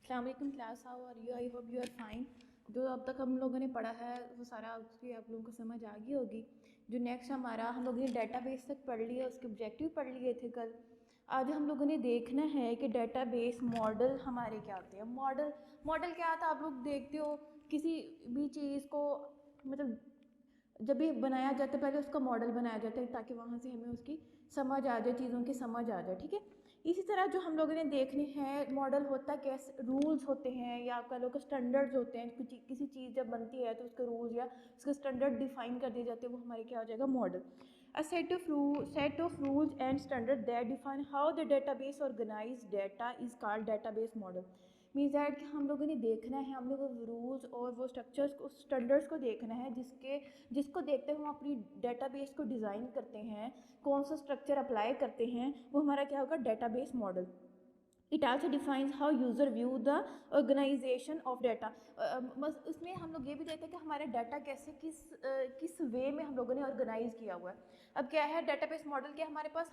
अस्सलाम वालेकुम class, how are you? I hope you are fine. जो अब तक हम लोगों ने पढ़ा है वो सारा उसकी आप लोगों को समझ आ गई होगी। जो नेक्स्ट हमारा हम लोगों ने डेटाबेस तक पढ़ लिया, उसके ऑब्जेक्टिव पढ़ लिए थे कल। आज हम लोगों ने देखना है कि डेटाबेस मॉडल हमारे क्या होते हैं। मॉडल मॉडल क्या था, आप लोग देखते हो किसी भी चीज़ को, मतलब जब भी बनाया जाता है पहले उसका मॉडल बनाया जाता है ताकि वहाँ से हमें उसकी समझ आ जाए, चीज़ों की समझ आ जाए। ठीक है, इसी तरह जो हम लोगों ने देखने हैं मॉडल होता कैसे, रूल्स होते हैं या आप कह लो कि स्टैंडर्ड्स होते हैं। किसी चीज़ जब बनती है तो उसके रूल्स या उसके स्टैंडर्ड डिफाइन कर दिए जाते हैं, वो हमारे क्या हो जाएगा, model. A set of rules and standard that define how the database organize data is called database model. Means that कि हम लोगों ने देखना है, हम लोग रूल्स और वो स्ट्रक्चर्स को, स्टैंडर्ड्स को देखना है जिसको देखते हुए हम अपनी डेटाबेस को डिज़ाइन करते हैं, कौन सा स्ट्रक्चर अप्लाई करते हैं, वो हमारा क्या होगा, database model. It also defines how user view the organization of data. बस उसमें हम लोग ये भी देखते हैं कि हमारा डाटा कैसे किस वे में हम लोगों ने ऑर्गेनाइज किया हुआ है। अब क्या है डेटाबेस मॉडल, क्या हमारे पास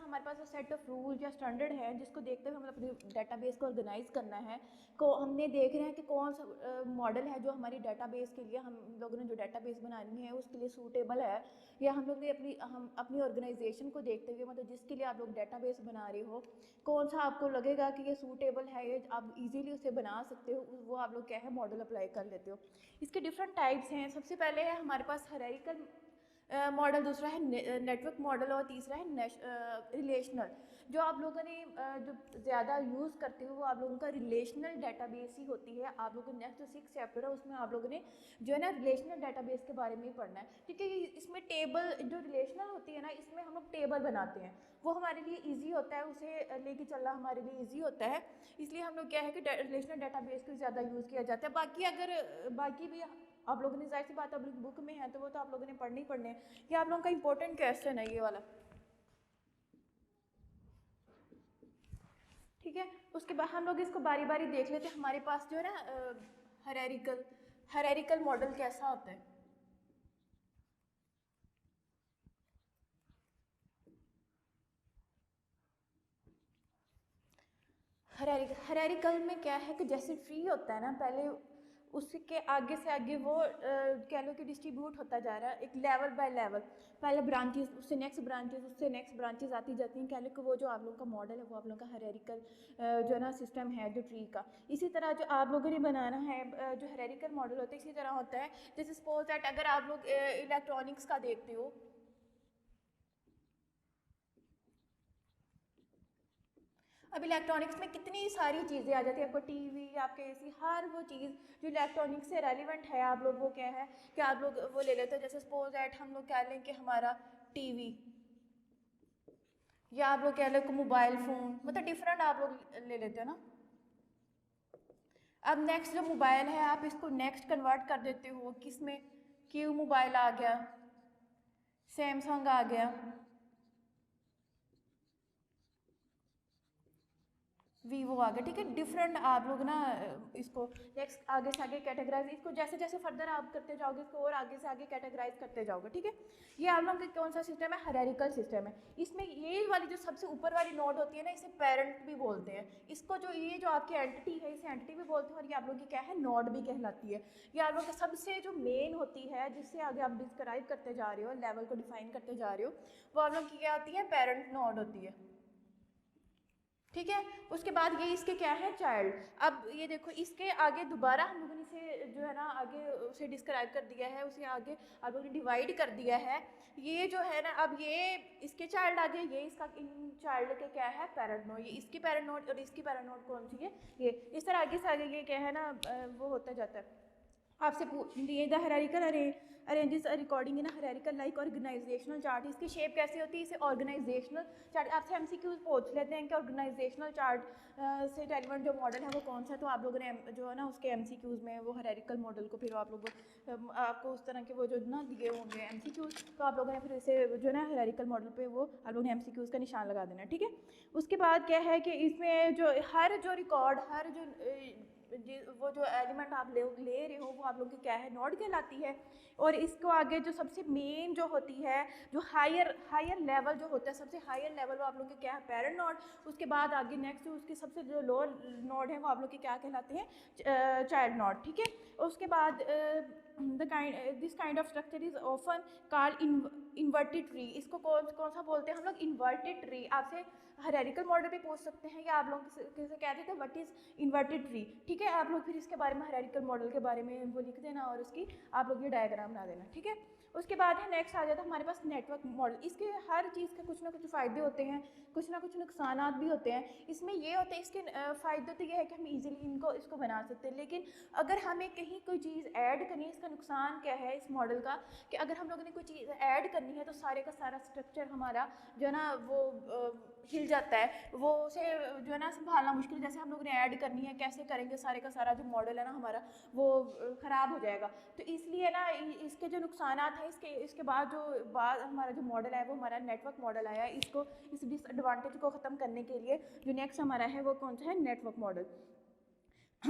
सेट ऑफ रूल या स्टैंडर्ड है जिसको देखते हुए हमें अपनी डेटाबेस को ऑर्गेनाइज करना है। को हमने देख रहे हैं कि कौन सा मॉडल है जो हमारी डेटाबेस के लिए, हम लोगों ने जो डेटाबेस बनानी है उसके लिए सूटेबल है, या हम अपनी ऑर्गेनाइजेशन को देखते हुए, मतलब जिसके लिए आप लोग डेटाबेस बना रहे हो, कौन सा आपको लगेगा कि ये सूटेबल है, ये आप इजीली उसे बना सकते हो, वो आप लोग क्या है मॉडल अप्लाई कर लेते हो। इसके डिफरेंट टाइप्स हैं। सबसे पहले है हमारे पास हायरार्किकल मॉडल, दूसरा है नेटवर्क मॉडल और तीसरा है रिलेशनल। जो आप लोगों ने जो ज़्यादा यूज़ करते हो वो आप लोगों का रिलेशनल डेटाबेस ही होती है। आप लोगों को नेक्स्ट जो 6 चैप्टर है उसमें आप लोगों ने जो है ना रिलेशनल डेटाबेस के बारे में ही पढ़ना है। ठीक है, इसमें टेबल जो रिलेशनल होती है ना, इसमें हम लोग टेबल बनाते हैं, वो हमारे लिए ईजी होता है, उसे लेके चलना हमारे लिए ईजी होता है। इसलिए हम लोग क्या है कि रिलेशनल डेटाबेस को ज़्यादा यूज़ किया जाता है। बाकी भी आप लोगों ने, जाहिर सी बात, आप लोग बुक में है तो वो तो आप लोगों ने पढ़ने ही पढ़ने हैं। ये आप लोगों का इंपॉर्टेंट क्वेश्चन है ये वाला। ठीक है, उसके बाद हम लोग इसको बारी बारी देख लेते हैं। हमारे पास जो है ना हायरार्किकल हायरार्किकल मॉडल कैसा होता है। हायरार्किकल में क्या है कि जैसे ट्री होता है ना, पहले उसके आगे से आगे वो कह लो कि डिस्ट्रीब्यूट होता जा रहा है, एक लेवल बाय लेवल। पहले ब्रांचेस, उससे नेक्स्ट ब्रांचेस, उससे नेक्स्ट ब्रांचेस आती जाती हैं। कह लो कि वो जो आप लोगों का मॉडल है वो आप लोगों का हायरार्किकल जो है ना सिस्टम है जो ट्री का। इसी तरह जो आप लोगों ने बनाना है जो हायरार्किकल मॉडल होता है, इसी तरह होता है। जैसे सपोज दैट अगर आप लोग इलेक्ट्रॉनिक्स का देखते हो, अब इलेक्ट्रॉनिक्स में कितनी सारी चीज़ें आ जाती है, आपको टीवी, आपके एसी, हर वो चीज़ जो इलेक्ट्रॉनिक्स से रेलिवेंट है, आप लोग वो क्या है कि आप लोग वो ले लेते हो। जैसे सपोज दैट हम लोग कह लें कि हमारा टीवी, या आप लोग कह लें कि मोबाइल फ़ोन, मतलब डिफरेंट आप लोग ले लेते हो ना। अब नेक्स्ट जो मोबाइल है आप इसको नेक्स्ट कन्वर्ट कर देते हो किस में, क्यू मोबाइल आ गया, सैमसंग आ गया, वीवो आ गया। ठीक है, डिफरेंट आप लोग ना इसको नेक्स्ट आगे से आगे कैटेगराइज, इसको जैसे जैसे फर्दर आप करते जाओगे इसको और आगे से आगे कैटेगराइज करते जाओगे। ठीक है, ये आप लोगों का कौन सा सिस्टम है, हायरार्किकल सिस्टम है। इसमें ये वाली जो सबसे ऊपर वाली नोड होती है ना, इसे पेरेंट भी बोलते हैं। इसको जो ये जो आपकी एंटिटी है इसे एंटिटी भी बोलते हैं, और ये आप लोग की क्या है, नोड भी कहलाती है। ये आप लोग का सबसे जो मेन होती है, जिससे आगे आप डिस्क्राइब करते जा रहे हो, लेवल को डिफाइन करते जा रहे हो, वो आप लोग की क्या होती है, पेरेंट नोड होती है। ठीक है, उसके बाद ये इसके क्या है, चाइल्ड। अब ये देखो इसके आगे दोबारा हम लोगों ने इसे जो है ना आगे उसे डिस्क्राइब कर दिया है, उसे आगे आप लोगों ने डिवाइड कर दिया है। ये जो है ना, अब ये इसके चाइल्ड आगे, ये इसका इन चाइल्ड के क्या है, पैरेंट नोड। ये इसकी पैरेंट नोड और इसकी पैरेंट नोड कौन सी है, ये। इस तरह आगे से आगे ये क्या है ना वो होता जाता है। आपसे ये the hierarchical arranges recording in hierarchical like organizational chart. इसकी शेप कैसी होती है, इसे ऑर्गेनाइजेशनल चार्ट। आपसे एमसीक्यूज पूछ लेते हैं कि ऑर्गेनाइजेशनल चार्ट से रेलिवेंट जो मॉडल है वो कौन सा है, तो आप लोगों ने जो है ना उसके एमसीक्यूज में वो हायरार्किकल मॉडल को फिर आप लोग आपको उस तरह के वो जो ना दिए होंगे एमसीक्यूज, तो आप लोगों ने फिर इसे जो है ना हायरार्किकल मॉडल पे वो आप लोगों ने एमसीक्यूज का निशान लगा देना। ठीक है, उसके बाद क्या है कि इसमें जो हर जो रिकॉर्ड, हर जो वो जो एलिमेंट आप ले रहे हो वो आप लोग की क्या है, नोड कहलाती है। और इसको आगे जो सबसे मेन जो होती है, जो हायर लेवल जो होता है, सबसे हायर लेवल वो आप लोग के क्या है, पेरेंट नोड। उसके बाद आगे नेक्स्ट उसके सबसे जो लोअर नोड है वो आप लोग के क्या कहलाते हैं, चाइल्ड नोड, ठीक है। उसके बाद this kind of structure is often called inverted tree. इसको कौन कौन सा बोलते हैं हम लोग, इन्वर्टेड ट्री। आपसे हायरार्किकल मॉडल पे पूछ सकते हैं या आप लोग किसे कहते थे व्हाट इज इन्वर्टेड ट्री, ठीक है। आप लोग फिर इसके बारे में हायरार्किकल मॉडल के बारे में वो लिख देना और उसकी आप लोग ये डायग्राम बना देना, ठीक है। उसके बाद है नेक्स्ट आ जाता है हमारे पास नेटवर्क मॉडल। इसके हर चीज़ के कुछ ना कुछ फ़ायदे होते हैं, कुछ ना कुछ नुकसान भी होते हैं। इसमें ये होते हैं, इसके फ़ायदे तो ये है कि हम इजीली इसको बना सकते हैं, लेकिन अगर हमें कहीं कोई चीज़ ऐड करनी है, इसका नुकसान क्या है इस मॉडल का, कि अगर हम लोगों ने कोई चीज़ ऐड करनी है तो सारे का सारा स्ट्रक्चर हमारा जो है ना वो हिल जाता है, वो उसे जो है ना संभालना मुश्किल। जैसे हम लोग ने ऐड करनी है, कैसे करेंगे, सारे का सारा जो मॉडल है ना हमारा वो ख़राब हो जाएगा। तो इसलिए ना इसके जो नुकसान हैं, इसके बाद हमारा जो मॉडल है वो हमारा नेटवर्क मॉडल आया है। इस डिसएडवांटेज को ख़त्म करने के लिए जो नेक्स्ट हमारा है वो कौन सा है, नेटवर्क मॉडल।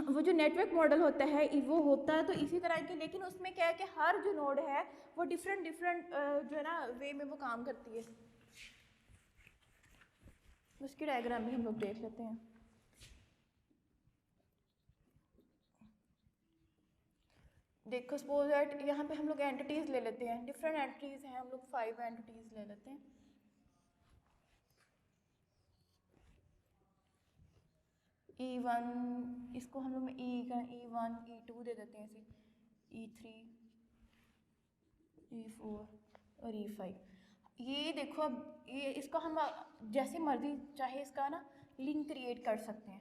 वो जो नेटवर्क मॉडल होता है वो होता है तो इसी तरह के, लेकिन उसमें क्या है कि हर जो नोड है वो डिफरेंट जो है ना वे में वो काम करती है। उसकी डायग्राम भी हम लोग देख लेते हैं। देखो सपोज दैट यहाँ पे हम लोग एंटिटीज़ ले लेते हैं, डिफरेंट एंटिटीज़ हैं, हम लोग 5 एंटिटीज़ ले लेते हैं। E1 इसको हम लोग E1 E2 दे देते हैं, ऐसे E3 E4 और E5। ये देखो अब ये इसको हम जैसे मर्जी चाहे इसका ना लिंक क्रिएट कर सकते हैं।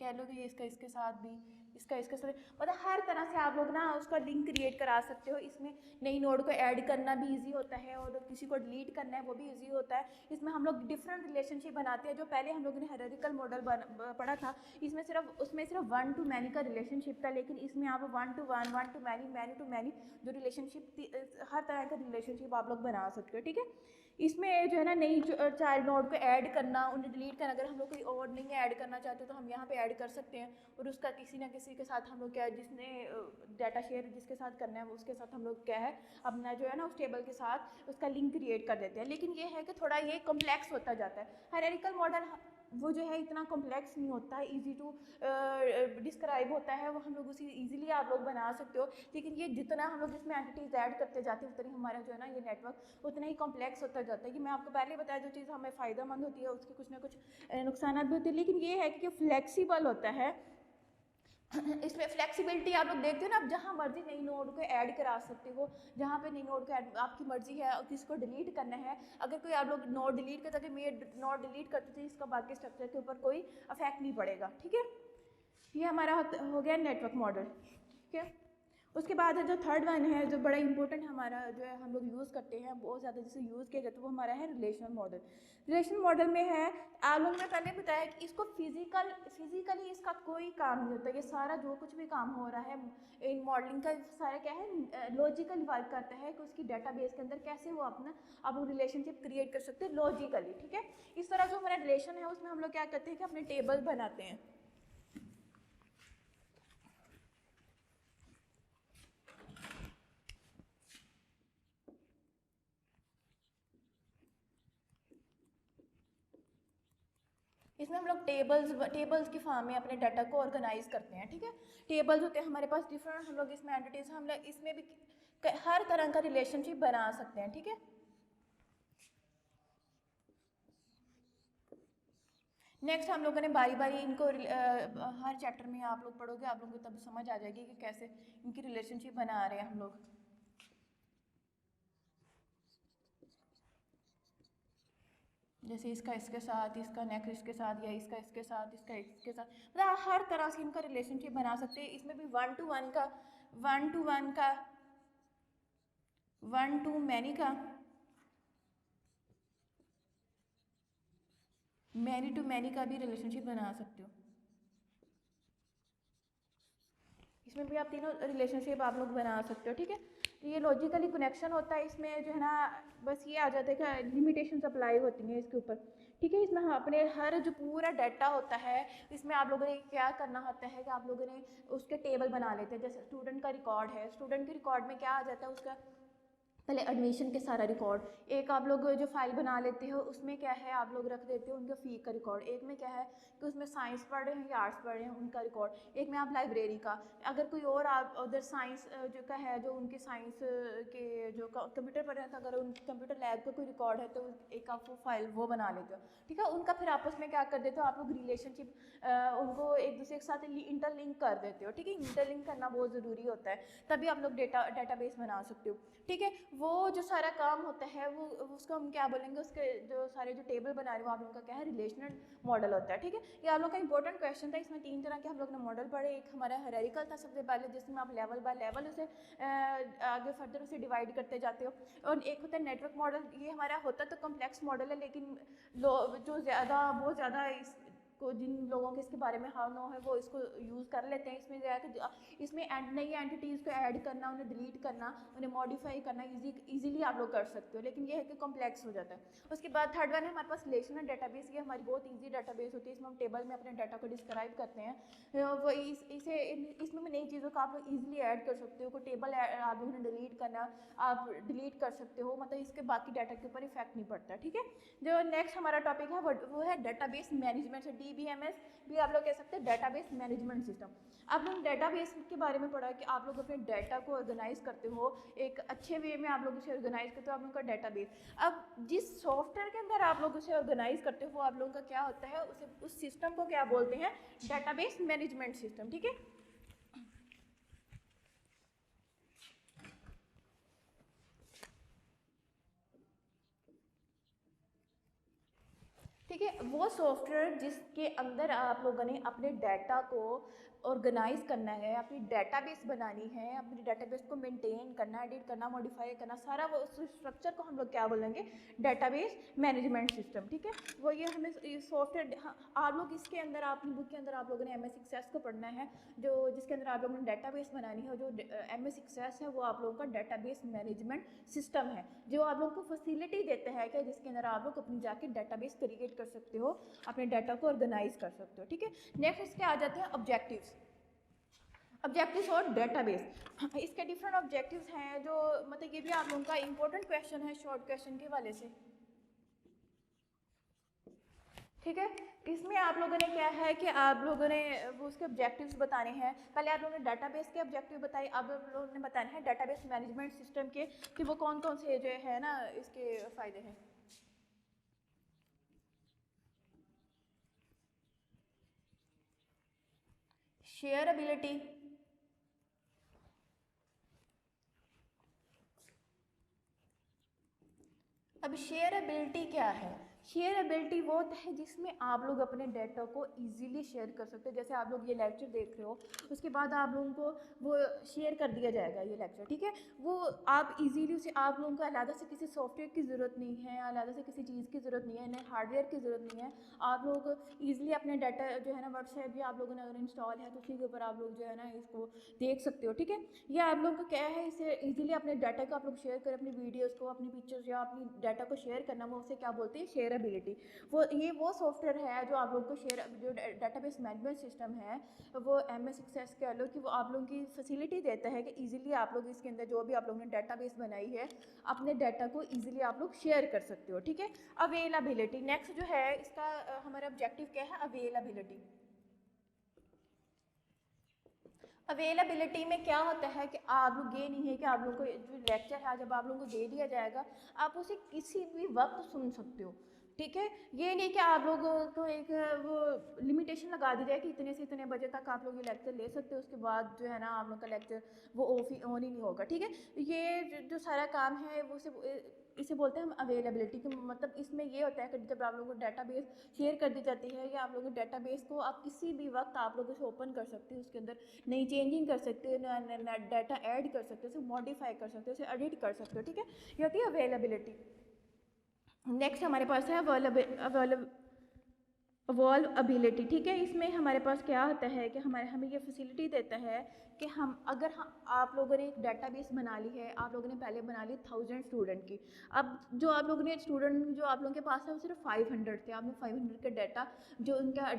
कह लो कि इसका इसके साथ भी, इसका इसके साथ, मतलब हर तरह से आप लोग ना उसका लिंक क्रिएट करा सकते हो। इसमें नई नोड को ऐड करना भी इजी होता है और किसी को डिलीट करना है वो भी इजी होता है। इसमें हम लोग डिफरेंट रिलेशनशिप बनाते हैं। जो पहले हम लोगों ने हायरार्किकल मॉडल पढ़ा था, उसमें सिर्फ 1 to many का रिलेशनशिप था, लेकिन इसमें आप 1 to 1, 1 to many, many to many जो रिलेशनशिप, हर तरह का रिलेशनशिप आप लोग बना सकते हो, ठीक है। इसमें जो है ना नई चाइल्ड नोड को ऐड करना, उन्हें डिलीट करना, अगर हम लोग कोई और नहीं ऐड करना चाहते तो हम यहाँ पे ऐड कर सकते हैं। और उसका किसी ना किसी के साथ हम लोग क्या है, जिसने डाटा शेयर जिसके साथ करना है उसके साथ हम लोग क्या है अपना जो है ना उस टेबल के साथ उसका लिंक क्रिएट कर देते हैं। लेकिन ये है कि थोड़ा ये कॉम्प्लेक्स होता जाता है। हायरार्किकल मॉडल वो जो है इतना कॉम्प्लेक्स नहीं होता है, ईजी टू डिस्क्राइब होता है, वो हम लोग उसी ईजिली आप लोग बना सकते हो। लेकिन ये जितना हम लोग इसमें एंटिटीज ऐड करते जाते हैं उतनी हमारा जो है ना ये नेटवर्क उतना ही कॉम्प्लेक्स होता जाता है। कि मैं आपको पहले बताया जो चीज़ हमें फ़ायदेमंद होती है उसके कुछ ना कुछ नुकसान भी होते हैं, लेकिन ये है कि फ्लेक्सिबल होता है। इसमें फ्लेक्सिबिलिटी आप लोग देखते हो ना, आप जहाँ मर्जी नई नोड को ऐड करा सकते हो, जहाँ पे नई नोड को ऐड आपकी मर्जी है और किसको डिलीट करना है। अगर कोई आप लोग नोड डिलीट करते, अगर मैं नोड डिलीट करते थे इसका बाकी स्ट्रक्चर के ऊपर कोई अफेक्ट नहीं पड़ेगा, ठीक है। ये हमारा हो गया नेटवर्क मॉडल, ठीक है। उसके बाद है जो थर्ड वन है जो बड़ा इंपॉर्टेंट हमारा जो है हम लोग यूज़ करते हैं, बहुत ज़्यादा जिसे यूज़ किया जाता है वो हमारा है रिलेशनल मॉडल। रिलेशनल मॉडल में है आप लोगों ने पहले बताया कि इसको फिजिकली इसका कोई काम नहीं होता। ये सारा जो कुछ भी काम हो रहा है इन मॉडलिंग का सारा क्या है, लॉजिकल वर्क करता है कि उसकी डेटाबेस के अंदर कैसे वो अपना अब रिलेशनशिप क्रिएट कर सकते हैं लॉजिकली, ठीक है। इस तरह जो हमारा रिलेशन है उसमें हम लोग क्या करते हैं कि अपने टेबल बनाते हैं। इसमें हम लोग टेबल्स की फॉर्म में अपने डाटा को ऑर्गेनाइज करते हैं, ठीक है। टेबल्स होते हैं हमारे पास डिफरेंट, हम लोग इसमें एंटिटीज हम लोग इसमें भी हर तरह का रिलेशनशिप बना सकते हैं, ठीक है। नेक्स्ट हम लोगों ने बारी बारी इनको हर चैप्टर में आप लोग पढ़ोगे, आप लोगों को तब समझ आ जाएगी कि कैसे इनकी रिलेशनशिप बना रहे हैं हम लोग। जैसे इसका इसके साथ, इसका नेक्स्ट इसके साथ, या इसका इसके साथ, इसका इसके साथ, मतलब हर तरह से इनका रिलेशनशिप बना सकते हैं। इसमें भी 1 to 1 का, 1 to 1 का, 1 to many का, मैनी टू मैनी का भी रिलेशनशिप बना सकते हो। इसमें भी आप तीनों रिलेशनशिप आप लोग बना सकते हो, ठीक है। ये लॉजिकली कनेक्शन होता है, इसमें जो है ना बस ये आ जाता है कि लिमिटेशंस अप्लाई होती हैं इसके ऊपर, ठीक है। इसमें अपने हर जो पूरा डाटा होता है इसमें आप लोगों ने क्या करना होता है कि आप लोगों ने उसके टेबल बना लेते हैं। जैसे स्टूडेंट का रिकॉर्ड है, स्टूडेंट के रिकॉर्ड में क्या आ जाता है, उसका पहले एडमिशन के सारा रिकॉर्ड, एक आप लोग जो फाइल बना लेते हो उसमें क्या है आप लोग रख देते हो उनका फ़ी का रिकॉर्ड, एक में क्या है कि उसमें साइंस पढ़ रहे हैं या आर्ट्स पढ़ रहे हैं उनका रिकॉर्ड, एक में आप लाइब्रेरी का, अगर कोई और आप उधर साइंस जो का है जो उनके साइंस के जो कंप्यूटर पढ़ रहे हैं तो अगर उनके कंप्यूटर लैब का कोई रिकॉर्ड है तो एक आप वो फाइल वो बना लेते हो, ठीक है। उनका फिर आपस में क्या कर देते हो आप लोग रिलेशनशिप उनको एक दूसरे के साथ इंटरलिंक कर देते हो, ठीक है। इंटरलिंक करना बहुत ज़रूरी होता है, तभी आप लोग डेटाबेस बना सकते हो, ठीक है। वो जो सारा काम होता है वो उसको हम क्या बोलेंगे, उसके जो सारे जो टेबल बना रहे हो आप लोगों का क्या है रिलेशनल मॉडल होता है, ठीक है। ये आप लोग का इंपॉर्टेंट क्वेश्चन था, इसमें 3 तरह के हम लोग ने मॉडल पढ़े। एक हमारा हायरार्किकल था सबसे पहले, जिसमें आप लेवल बाय लेवल उसे आगे फर्दर उसे डिवाइड करते जाते हो, और एक होता है नेटवर्क मॉडल। ये हमारा होता तो कम्प्लेक्स मॉडल है, लेकिन जो बहुत ज़्यादा को जिन लोगों के इसके बारे में हाँ नो है वो इसको यूज़ कर लेते हैं। इसमें जो है कि इसमें नई एंटिटीज़ को ऐड करना, उन्हें डिलीट करना, उन्हें मॉडिफाई करना इजीली आप लोग कर सकते हो, लेकिन ये है कि कॉम्प्लेक्स हो जाता है। उसके बाद थर्ड वन है हमारे पास रिलेशनल डेटाबेस। ये हमारी बहुत ईजी डेटाबेस होती है, इसमें हम टेबल में अपने डाटा को डिस्क्राइब करते हैं। वो इसमें नई चीज़ों का आप लोग ईजिली ऐड कर सकते हो। कोई टेबल आप लोगों ने डिलीट करना, आप डिलीट कर सकते हो, मतलब इसके बाकी डाटा के ऊपर इफेक्ट नहीं पड़ता, ठीक है। जो नेक्स्ट हमारा टॉपिक है वो है डेटाबेस मैनेजमेंट, से DBMS भी आप लोग कह सकते हैं, डेटाबेस मैनेजमेंट सिस्टम। आप लोग डेटाबेस के बारे में पढ़ा कि आप लोग अपने डाटा को ऑर्गेनाइज करते हो, एक अच्छे वे में आप लोग उसे ऑर्गेनाइज करते हो, आप लोगों का डेटाबेस। अब जिस सॉफ्टवेयर के अंदर आप लोग उसे ऑर्गेनाइज करते हो वो आप लोगों का क्या होता है, उस सिस्टम को क्या बोलते हैं, डेटाबेस मैनेजमेंट सिस्टम, ठीक है। ठीक है, वो सॉफ्टवेयर जिसके अंदर आप लोगों ने अपने डाटा को ऑर्गेनाइज करना है, अपनी डेटाबेस बनानी है, अपनी डेटाबेस को मेंटेन करना, एडिट करना, मॉडिफाई करना, सारा वो उस स्ट्रक्चर को हम लोग क्या बोलेंगे, डेटाबेस मैनेजमेंट सिस्टम, ठीक है। वो ये हमें सॉफ्टवेयर आप लोग इसके अंदर अपनी बुक के अंदर आप लोगों ने MS Access को पढ़ना है, जो जिसके अंदर आप लोगों ने डेटाबेस बनानी है, और जो MS Access है वो आप लोगों का डेटाबेस मैनेजमेंट सिस्टम है, जो आप लोगों को फैसिलिटी देता है कि जिसके अंदर आप लोग अपनी जाके डेटाबेस क्रिएट कर सकते हो, अपने डाटा को ऑर्गेनाइज कर सकते हो, ठीक है। नेक्स्ट इसके आ जाते हैं ऑब्जेक्टिव्स। ऑब्जेक्टिव्स और डेटाबेस, इसके डिफरेंट ऑब्जेक्टिव्स हैं, जो मतलब ये भी आप लोगों का इंपॉर्टेंट क्वेश्चन है शॉर्ट क्वेश्चन के हवाले से, ठीक है। इसमें आप लोगों ने क्या है कि आप लोगों ने वो उसके ऑब्जेक्टिव्स बताने हैं। पहले आप लोगों ने डाटाबेस के ऑब्जेक्टिव बताए, अब आप लोगों ने बताने हैं डेटाबेस मैनेजमेंट सिस्टम के कि वो कौन कौन से जो है ना इसके फ़ायदे हैं। शेयरबिलिटी, अब शेयरबिलिटी क्या है, शेयरबिलिटी वो है जिसमें आप लोग अपने डाटा को इजीली शेयर कर सकते हो। जैसे आप लोग ये लेक्चर देख रहे हो, उसके बाद आप लोगों को वो शेयर कर दिया जाएगा ये लेक्चर, ठीक है। वो आप इजीली उसे, आप लोगों को अलग से किसी सॉफ्टवेयर की ज़रूरत नहीं है, अलग से किसी चीज़ की ज़रूरत नहीं है, नए हार्डवेयर की ज़रूरत नहीं है। आप लोग ईजिली अपने डाटा जो है ना, व्हाट्सएप भी आप लोगों ने अगर इंस्टॉल है तो उसी के ऊपर आप लोग जो है ना इसको देख सकते हो, ठीक है। ये आप लोगों का क्या है, इसे ईजिली अपने डाटा को आप लोग शेयर करें, अपनी वीडियोज़ को, अपनी पिक्चर्स या अपनी डाटा को शेयर करना, वो उसे क्या बोलते हैं, शेयरबिलिटी। वो सॉफ्टवेयर है जो आप लोगों को जो डेटाबेस मैनेजमेंट सिस्टम है, वो MS Access कह लो कि वो आप लोगों की फैसिलिटी देता है कि इजीली आप लोग इसके अंदर जो भी आप लोगों ने डेटाबेस बनाई है अपने डाटा को इजीली आप लोग शेयर कर सकते हो, ठीक है। अवेलेबिलिटी नेक्स्ट जो है इसका हमारा ऑब्जेक्टिव क्या है, अवेलेबिलिटी। अवेलेबिलिटी में क्या होता है कि आप लोग ये नहीं है कि आप लोगों को जो लेक्चर है जब आप लोगों को दे दिया जाएगा आप उसे किसी भी वक्त सुन सकते हो, ठीक है। ये नहीं कि आप लोगों को एक वो लिमिटेशन लगा दी जाए कि इतने से इतने बजे तक आप लोग ये लेक्चर ले सकते हो, उसके बाद जो है ना आप लोग का लेक्चर वो ऑन ही नहीं होगा, ठीक है। ये जो सारा काम है वो सिर्फ इसे बोलते हैं हम अवेलेबिलिटी की, मतलब इसमें ये होता है कि जब आप लोगों को डाटाबेस शेयर कर दी जाती है या आप लोगों को डाटाबेस को आप किसी भी वक्त आप लोग उसे ओपन कर सकते हो, उसके अंदर नई चेंजिंग कर सकते हो, डाटा ऐड कर सकते हो, उसे मॉडिफाई कर सकते हो, उसे एडिट कर सकते हो, ठीक है। ये होती है अवेलेबिलिटी। नेक्स्ट हमारे पास है अवेलेबिलिटी, ठीक है। इसमें हमारे पास क्या होता है कि हमें ये फैसिलिटी देता है कि आप लोगों ने एक डेटाबेस बना ली है, आप लोगों ने पहले बना ली 1000 स्टूडेंट की। अब जो आप लोगों ने स्टूडेंट जो आप लोगों के पास है वो सिर्फ 500 थे, आपने 500 का डाटा जो उनका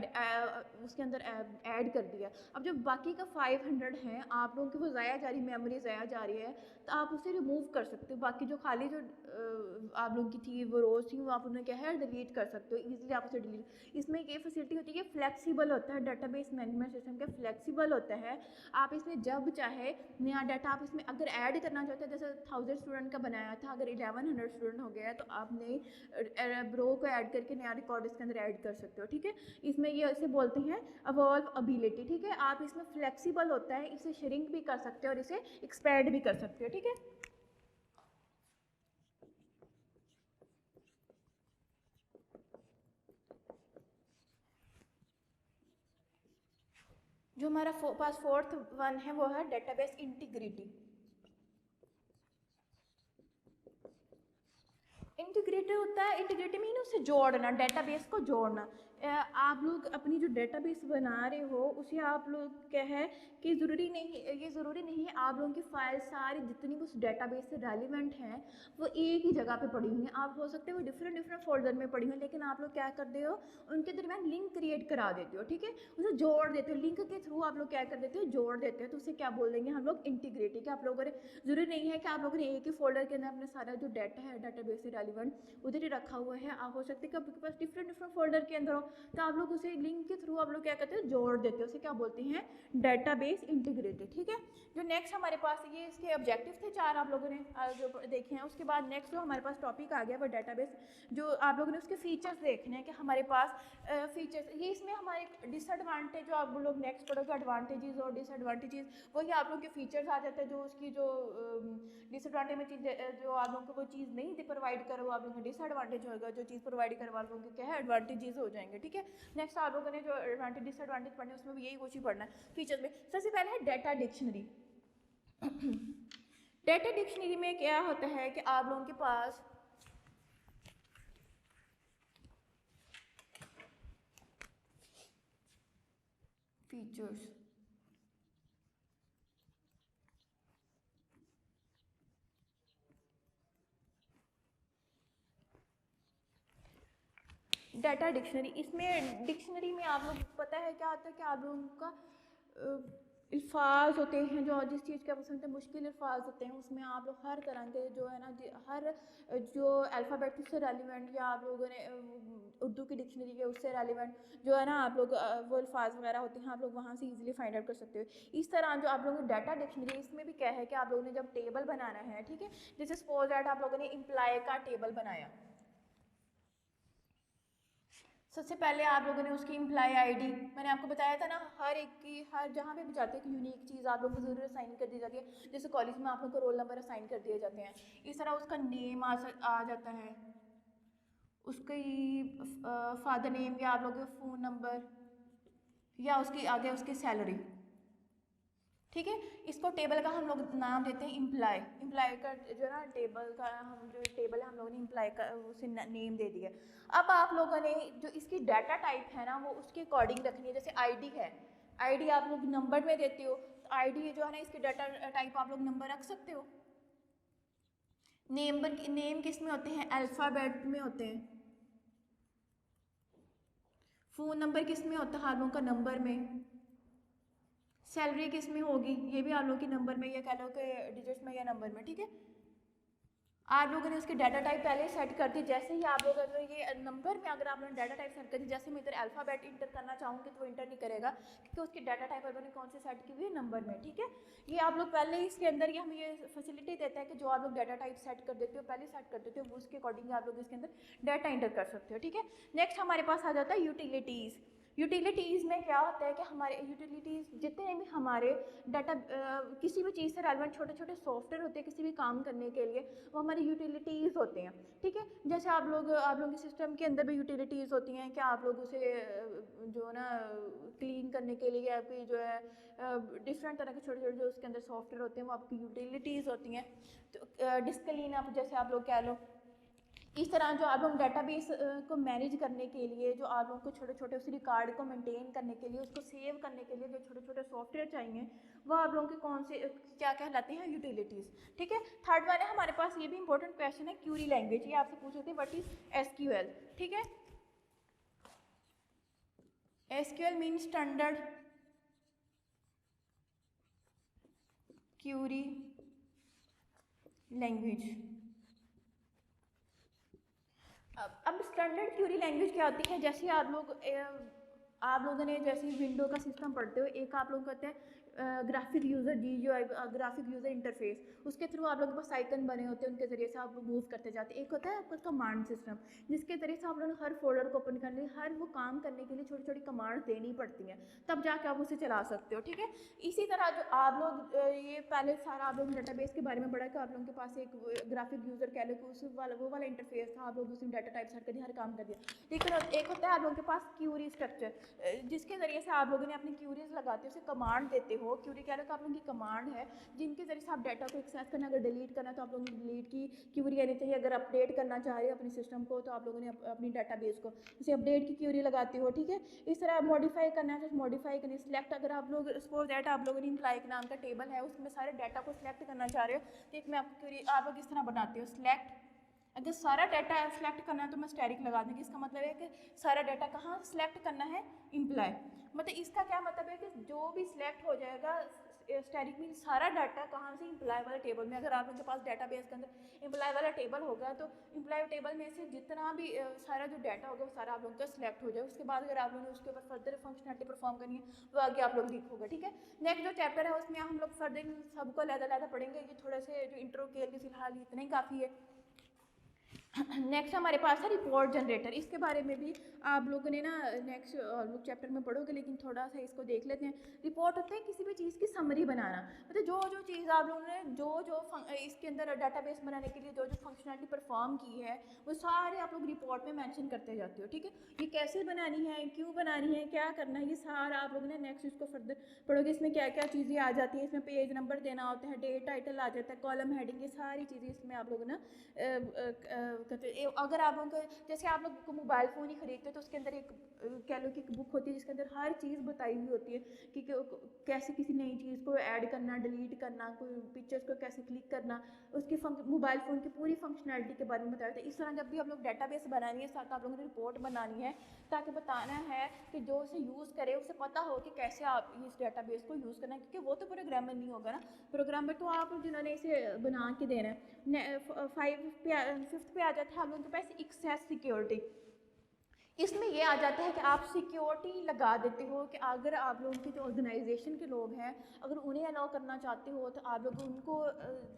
उसके अंदर ऐड कर दिया। अब जो बाकी का 500 है आप लोगों की वो ज़ाया जा रही, मेमोरी ज़ाया जा रही है, तो आप उसे रिमूव कर सकते हो। बाकी जो खाली जो आप लोगों की थी वो रोज़ थी वो आप उन्हें क्या है डिलीट कर सकते हो, ईजिली आप उसे डिलीट। इसमें ये फैसिलिटी होती है कि फ्लेक्सिबल होता है, डाटाबेस मैनेजमेंट सिस्टम का फ्लेक्सिबल होता है। आप इसमें जब चाहे नया डाटा आप इसमें अगर ऐड करना चाहते हैं, जैसे 1000 स्टूडेंट का बनाया था, अगर 1100 स्टूडेंट हो गया तो आप नई रो को ऐड करके नया रिकॉर्ड इसके अंदर ऐड कर सकते हो। ठीक है, इसमें ये इसे बोलते हैं अवॉल्व अबिलिटी। ठीक है, आप इसमें फ्लेक्सिबल होता है, इसे श्रिंक भी कर सकते हो और इसे एक्सपैंड भी कर सकते हो। ठीक है, जो हमारा पास फोर्थ वन है वो है डेटाबेस इंटीग्रिटी। इंटीग्रेटर होता है, इंटीग्रेटर मीन उसे जोड़ना, डेटाबेस को जोड़ना। आप लोग अपनी जो डेटाबेस बना रहे हो उसे आप लोग क्या है कि ये ज़रूरी नहीं है आप लोगों की फाइल सारी जितनी भी उस डेटाबेस से रेलिवेंट हैं वो एक ही जगह पे पड़ी हुई हैं। आप हो सकते हो डिफरेंट डिफरेंट फोल्डर में पड़ी हुई, लेकिन आप लोग क्या करते हो उनके दरमियान लिंक क्रिएट करा देते हो। ठीक है, उसे जोड़ देते हो, लिंक के थ्रू आप लोग क्या कर देते हो जोड़ देते हो, तो उसे क्या बोल देंगे हम लोग इंटीग्रेटिंग। आप लोगों ने ज़रूरी नहीं है कि आप लोगों ने एक ही फोल्डर के अंदर अपने सारा जो डाटा है डाटाबेस से रेलिवेंट उधर ही रखा हुआ है। आप हो सकते हैं कि आपके पास डिफरेंट डिफरेंट फोल्डर के अंदर हो, तो आप लोग उसे लिंक के थ्रू आप लोग क्या करते हैं जोड़ देते हो, उसे क्या बोलते हैं डाटाबेस इंटीग्रेटेड। ठीक है, जो नेक्स्ट हमारे पास ये इसके ऑब्जेक्टिव थे 4 आप लोगों ने जो देखे हैं। उसके बाद नेक्स्ट जो हमारे पास टॉपिक आ गया वो डाटाबेस, जो आप लोगों ने उसके फीचर्स देखने हैं कि हमारे पास फीचर्स ये इसमें हमारे डिसएडवांटेज जो आप लोग नेक्स्ट पढ़ोगे एडवांटेजेस और डिसएडवांटेजेस वही आप लोग के फीचर्स आ जाते हैं। जो उसकी जो डिसएडवांटेज में चीज़ जो आप लोगों को वो चीज़ नहीं प्रोवाइड करो वो आप लोगों को डिसएडवांटेज होगा, जो चीज़ प्रोवाइड करवा लोगों के क्या है एडवांटेजेस हो जाएंगे। ठीक है, नेक्स्ट आप लोगों ने जो एडवांटेज डिसएडवांटेज पढ़ने उसमें भी यही कुछ ही पढ़ना है फीचर्स में। सबसे पहले है डाटा डिक्शनरी। डाटा डिक्शनरी में क्या होता है कि आप लोगों के पास फीचर्स डाटा डिक्शनरी, इसमें डिक्शनरी में आप लोग पता है क्या होता है कि आप लोगों का अल्फाज होते हैं जो जिस चीज़ के पसंद है मुश्किल अल्फाज होते हैं उसमें आप लोग हर तरह के जो है ना हर जो अल्फ़ाबेट से रेलिवेंट या आप लोगों ने उर्दू की डिक्शनरी के उससे रेलिवेंट जो है ना आप लोग वो अल्फाज वगैरह होते हैं आप लोग वहाँ से इजीली फाइंड आउट कर सकते हो। इस तरह जो आप लोगों ने डाटा डिक्शनरी इसमें भी क्या है कि आप लोगों ने जब टेबल बनाना है, ठीक है, जैसे सपोज दैट आप लोगों ने इम्प्लाई का टेबल बनाया। सबसे पहले आप लोगों ने उसकी इम्प्लाई आईडी मैंने आपको बताया था ना, हर एक की हर जहाँ पे भी जाते हैं कि यूनिक चीज़ आप लोगों को ज़रूर असाइन कर दी जाती है। जैसे कॉलेज में आप लोग को रोल नंबर असाइन कर दिए जाते हैं, इस तरह उसका नेम आ जाता है, उसकी फादर नेम या आप लोगों का फ़ोन नंबर या उसकी आगे उसकी सैलरी। ठीक है, इसको टेबल का हम लोग नाम देते हैं इम्प्लाई। इम्प्लाई का जो है ना टेबल का हम जो टेबल है हम लोगों ने इम्प्लाई का उसे नेम दे दिया। अब आप लोगों ने जो इसकी डाटा टाइप है ना वो उसके अकॉर्डिंग रखनी है। जैसे आईडी है, आईडी आप लोग नंबर में देते हो, तो आईडी जो है ना इसकी डाटा टाइप आप लोग नंबर रख सकते हो। नेम किस में होते हैं, अल्फ़ाबेट में होते हैं। फ़ोन नंबर किस में होता है, आप लोगों का नंबर में। सैलरी किस में होगी, ये भी आप लोगों के नंबर में या कह लो कि डिजिट्स में या नंबर में। ठीक है, आप लोगों ने उसकी डाटा टाइप पहले सेट कर दी। जैसे ही आप लोग अगर ये नंबर में अगर आप लोगों ने डाटा टाइप सेट कर दी, जैसे मैं इधर अल्फ़ाबेट इंटर करना चाहूँगी तो वो इंटर नहीं करेगा क्योंकि उसकी डाटा टाइप आप लोगों ने कौन सी सेट की हुई है, नंबर में। ठीक है, ये आप लोग पहले ही इसके अंदर ये हमें ये फैसिलिटी देता है कि जो आप लोग डाटा टाइप सेट कर देते हो पहले सेट कर देते हो, उसके अकॉर्डिंग आप लोग इसके अंदर डाटा इंटर कर सकते हो। ठीक है, नेक्स्ट हमारे पास आ जाता है यूटिलिटीज़। यूटिलिटीज़ में क्या होता है कि हमारे यूटिलिटीज़ जितने भी हमारे डाटा किसी भी चीज़ से रेलेवेंट छोटे छोटे सॉफ्टवेयर होते हैं किसी भी काम करने के लिए, वो हमारी यूटिलिटीज़ होते हैं। ठीक है, जैसे आप लोगों के सिस्टम के अंदर भी यूटिलिटीज़ होती हैं कि आप लोग उसे जो ना क्लीन करने के लिए आपकी जो है डिफरेंट तरह के छोटे छोटे जो उसके अंदर सॉफ्टवेयर होते हैं वो आपकी यूटिलिटीज़ होती हैं। तो डिस्क क्लीन आप जैसे आप लोग कह लो इस तरह जो आप लोग डेटाबेस को मैनेज करने के लिए, जो आप लोगों को छोटे छोटे उस रिकॉर्ड को मेंटेन करने के लिए, उसको सेव करने के लिए जो छोटे छोटे सॉफ्टवेयर चाहिए, वो आप लोगों के कौन से क्या कहलाते हैं, यूटिलिटीज़। ठीक है। थर्ड वन है हमारे पास, ये भी इंपॉर्टेंट क्वेश्चन है, क्यूरी लैंग्वेज। ये आपसे पूछ सकते हैं व्हाट इज एसक्यूएल। ठीक है। SQL mean standard Curie language. अब स्टैंडर्ड क्यूरी लैंग्वेज क्या होती है, जैसे आप लोगों ने जैसे विंडो का सिस्टम पढ़ते हो, एक आप लोग कहते हैं graphic user GUI, graphic user interface, उसके थ्रू आप लोगों के पास आइकन बने होते हैं, उनके ज़रिए से आप मूव करते जाते हैं। एक होता है आपका कमांड सिस्टम, जिसके ज़रिए से आप लोगों ने हर फोल्डर को ओपन करने, हर वो काम करने के लिए छोटी छोटी कमांड देनी पड़ती हैं, तब जाके आप उसे चला सकते हो। ठीक है। इसी तरह जो आप लोग ये पहले सारा आप लोग डेटाबेस के बारे में पढ़ा कि आप लोगों के पास एक ग्राफिक यूज़र कह लो, उस वाला वो वाला इंटरफेस था, आप लोग उसमें डाटा टाइप सेट कर दिया, हर काम कर दिया। लेकिन एक होता है आप लोगों के पास क्यूरी स्ट्रक्चर, जिसके ज़रिए से आप लोगों ने अपनी क्यूरीज लगाते हो, उसे कमांड देते हो। क्यूरी कह लो तो आप लोगों की कमांड है, जिनके ज़रिए से आप डाटा को एक्सेस करना, अगर डिलीट करना तो आप लोगों ने डिलीट की क्यूरी आनी चाहिए, अगर अपडेट करना चाह रहे हो अपने सिस्टम को तो आप लोगों ने अपनी डाटाबेस को उसे अपडेट की क्यूरी लगाते हो। ठीक है। इस तरह मॉडिफाई करना है तो मॉडिफाई करनी, सिलेक्ट, अगर आप लोग सपोज दैट आप लोगों ने इम्प्लाई नाम का टेबल है, उसमें सारे डाटा को सिलेक्ट करना चाह रहे हो, तो एक मैं आपको क्यूरी आप लोग इस तरह बनाते हो, सिलेक्ट। अगर सारा डाटा सेलेक्ट करना है तो मैं स्टैटिक लगा दूँगी। इसका मतलब है कि सारा डाटा कहाँ सेलेक्ट करना है, इम्प्लाई। मतलब इसका क्या मतलब है कि जो भी सिलेक्ट हो जाएगा, स्टैटिक मीन सारा डाटा कहाँ से, इम्प्लाई वाले टेबल में। अगर आप लोगों के पास डाटाबेस के अंदर इम्प्लाई वाला टेबल होगा तो इम्प्लाई टेबल में से जितना भी सारा जो डाटा होगा वो सारा आप लोगों का सिलेक्ट हो जाए। उसके बाद अगर आप लोगों ने उसके ऊपर फर्दर फंक्शनलिटी परफॉर्म करनी है वो आगे आप लोग लिखोगे। ठीक है। नेक्स्ट जो चैप्टर है उसमें हम लोग फर्दर सबको अलग-अलग पढ़ेंगे। ये थोड़े से जो इंट्रो के लिए फिलहाल इतना ही काफ़ी है। नेक्स्ट हमारे पास है रिपोर्ट जनरेटर। इसके बारे में भी आप लोगों ने ना नेक्स्ट लोग चैप्टर में पढ़ोगे, लेकिन थोड़ा सा इसको देख लेते हैं। रिपोर्ट होता है किसी भी चीज़ की समरी बनाना, मतलब जो जो चीज़ आप लोगों ने जो इसके अंदर डाटाबेस बनाने के लिए जो जो फंक्शनलिटी परफॉर्म की है वो सारे आप लोग रिपोर्ट में मेंशन करते जाते हो। ठीक है। ये कैसे बनानी है, क्यों बनानी है, क्या करना है, ये सारा आप लोगों ने नेक्स्ट इसको फर्दर पढ़ोगे। इसमें क्या क्या चीज़ें आ जाती हैं, इसमें पेज नंबर देना होता है, डेट टाइटल आ जाता है, कॉलम हेडिंग, ये सारी चीज़ें इसमें आप लोग ना अगर आप लोगों को जैसे आप लोग को मोबाइल फ़ोन ही खरीदते हो तो उसके अंदर एक कह लो कि एक बुक होती है जिसके अंदर हर चीज़ बताई हुई होती है कि कैसे किसी नई चीज़ को ऐड करना, डिलीट करना, कोई पिक्चर्स को कैसे क्लिक करना, उसकी मोबाइल फ़ोन की पूरी फंक्शनैलिटी के बारे में बताया जाता है। इस तरह जब भी आप लोग डाटाबेस बनानी है, साथ आप लोगों ने रिपोर्ट बनानी है, ताकि बताना है कि जो उसे यूज़ करे उसे पता हो कि कैसे आप इस डाटाबेस को यूज़ करना है, क्योंकि वो तो प्रोग्रामर नहीं होगा ना, प्रोग्रामर तो आप जिन्होंने इसे बना के देना है। फिफ्थ पे आ जाता है आप लोगों के पास एक्सेस सिक्योरिटी। इसमें ये आ जाता है कि आप सिक्योरिटी लगा देते हो कि अगर आप लोगों के जो ऑर्गेनाइजेशन के लोग हैं, अगर उन्हें अलाउ करना चाहते हो तो आप लोग उनको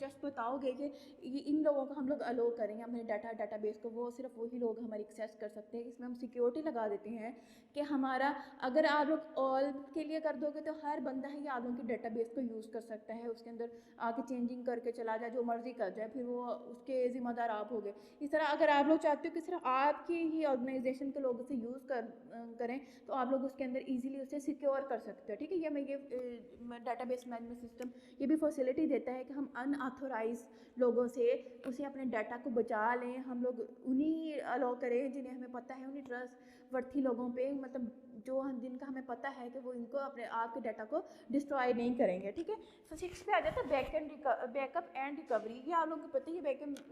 जस्ट बताओगे कि ये इन लोगों को हम लोग अलाउ करेंगे अपने डाटाबेस को, वो सिर्फ वही लोग हमारी एक्सेस कर सकते हैं। इसमें हम सिक्योरिटी लगा देते हैं कि हमारा, अगर आप लोग ऑल के लिए कर दोगे तो हर बंदा ही आप लोगों की डाटाबेस को यूज़ कर सकता है, उसके अंदर आके चेंजिंग करके चला जाए, जो मर्जी कर जाए, फिर वो उसके ज़िम्मेदार आप हो गए। इस तरह अगर आप लोग चाहते हो कि सिर्फ आपकी ही ऑर्गेनाइजेशन के लोग उसे यूज़ करें तो आप लोग उसके अंदर इजीली उसे सिक्योर कर सकते हो। ठीक है। ये डाटाबेस मैनेजमेंट सिस्टम ये भी फैसिलिटी देता है कि हम अनऑथोराइज लोगों से उसे अपने डाटा को बचा लें, हम लोग उन्हीं अलाउ करें जिन्हें हमें पता है, उन्हीं ट्रस्ट वर्थी लोगों पे, मतलब जो हम जिनका हमें पता है कि वो इनको अपने आपके डाटा को डिस्ट्रॉय नहीं करेंगे। ठीक है। तो 6 पे आ जाता है बैकअप एंड रिकवरी। ये आप लोगों को पता है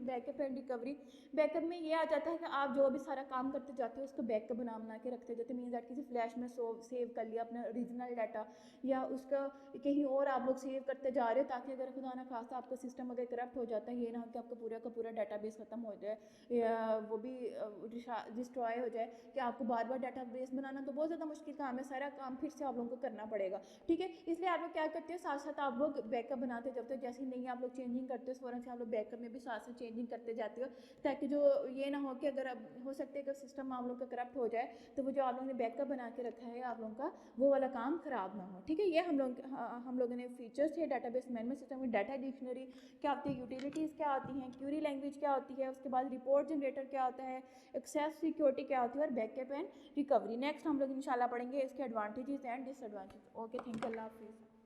बैकअप एंड रिकवरी। बैकअप में ये आ जाता है कि आप जो भी सारा काम करते जाते हो उसको बैकअप बना के रखते जाते हैं। मीन दैट किसी फ्लैश में सेव कर लिया अपना ओरिजिनल डाटा, या उसका कहीं और आप लोग सेव करते जा रहे हो, ताकि अगर खुदा ना खास्ता आपका सिस्टम अगर करप्ट हो जाता है, ये ना हो कि आपका पूरा का पूरा डाटाबेस खत्म हो जाए या वो भी डिस्ट्रॉय हो जाए, कि आपको बार बार डाटाबेस बनाना तो बहुत ज़्यादा मुश्किल काम है, सारा काम फिर से आप लोगों को करना पड़ेगा। ठीक है। इसलिए आप लोग क्या करते हो, साथ साथ आप लोग बैकअप बनाते जाते हो, जैसे नहीं आप लोग चेंजिंग करते हो फ़ौरन से आप लोग बैकअप में भी साथ साथ चेंजिंग करते जाते हो, ताकि जो ये ना हो कि अगर अब हो सकता है कि सिस्टम आप लोग का करप्ट हो जाए तो वो जो आप लोगों ने बैकअप बना के रखा है आप लोगों का, वो वाला काम ख़राब ना हो। ठीक है। ये हम लोगों ने फीचर्स है डाटाबेस मैनेजमेंट सिस्टम में। डाटा डिक्शनरी क्या होती है, यूटिलिटीज़ क्या होती हैं, क्यूरी लैंग्वेज क्या होती है, उसके बाद रिपोर्ट जनरेटर क्या होता है, एक्सेस सिक्योरिटी क्या होती है, और बैकअप एंड रिकवरी। नेक्स्ट हम लोग इंशाल्लाह पढ़ेंगे इसके advantages and disadvantage. Okay, thank you, अल्लाह हाफिज़।